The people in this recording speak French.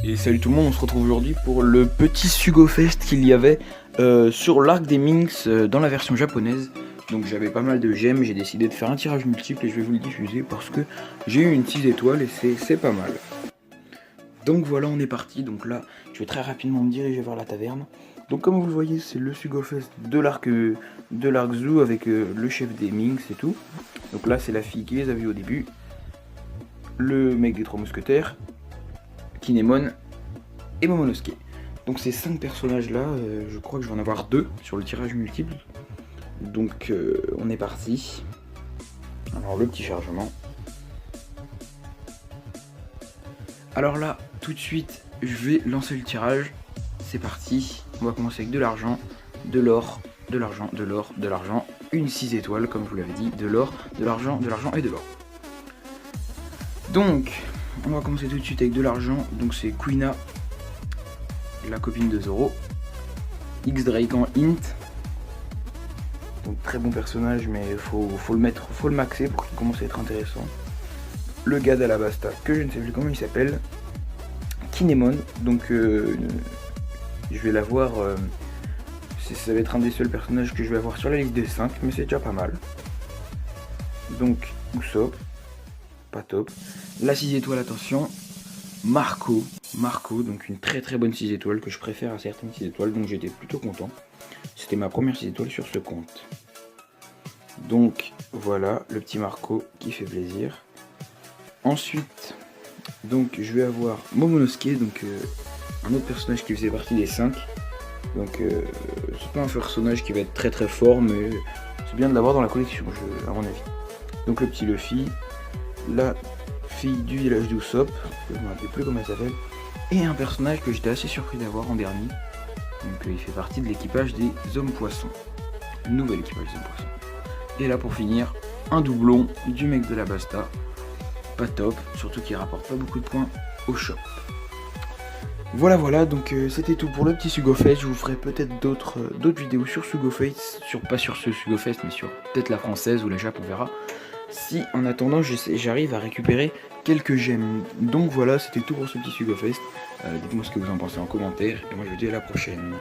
Et salut tout le monde, on se retrouve aujourd'hui pour le petit Sugo Fest qu'il y avait sur l'arc des Minx dans la version japonaise. Donc j'avais pas mal de gemmes, j'ai décidé de faire un tirage multiple et je vais vous le diffuser parce que j'ai eu une 6 étoiles et c'est pas mal. Donc voilà, on est parti. Donc là, je vais très rapidement me diriger vers la taverne. Donc comme vous le voyez, c'est le Sugo Fest de l'arc Zoo avec le chef des Minx et tout. Donc là, c'est la fille qui les a vus au début. Le mec des 3 mousquetaires. Kinemon et Momonosuke. Donc ces 5 personnages là, je crois que je vais en avoir 2 sur le tirage multiple. Donc on est parti. Alors le petit chargement. Alors là, tout de suite, je vais lancer le tirage. C'est parti. On va commencer avec de l'argent, de l'or, de l'argent, de l'or, de l'argent. Une 6 étoiles, comme je vous l'avais dit, de l'or, de l'argent et de l'or. Donc, on va commencer tout de suite avec de l'argent. Donc c'est Kuina, la copine de Zoro. X-Drake en int. Donc très bon personnage, mais faut le maxer pour qu'il commence à être intéressant. Le gars d'Alabasta, que je ne sais plus comment il s'appelle. Kinemon, donc je vais l'avoir. Ça va être un des seuls personnages que je vais avoir sur la liste des 5, mais c'est déjà pas mal. Donc Usopp, pas top. La 6 étoiles, attention. Marco, donc une très bonne 6 étoiles que je préfère à certaines 6 étoiles, donc j'étais plutôt content. C'était ma première 6 étoiles sur ce compte. Donc voilà, le petit Marco qui fait plaisir. Ensuite, donc je vais avoir Momonosuke, donc un autre personnage qui faisait partie des 5. Donc c'est pas un personnage qui va être très fort, mais c'est bien de l'avoir dans la collection, à mon avis. Donc le petit Luffy, la fille du village d'Usopp, je ne me rappelle plus comment elle s'appelle, et un personnage que j'étais assez surpris d'avoir en dernier. Donc il fait partie de l'équipage des hommes poissons. Nouvel équipage des hommes poissons. Et là pour finir, un doublon du mec de la Basta. Pas top, surtout qu'il rapporte pas beaucoup de points au shop. Voilà, donc c'était tout pour le petit Sugo Fest. Je vous ferai peut-être d'autres vidéos sur Sugo Fest, pas sur ce Sugo Fest, mais sur peut-être la française ou la Jap, on verra. Si en attendant j'arrive à récupérer quelques gemmes. Donc voilà, c'était tout pour ce petit Sugo Fest. Dites-moi ce que vous en pensez en commentaire et moi je vous dis à la prochaine.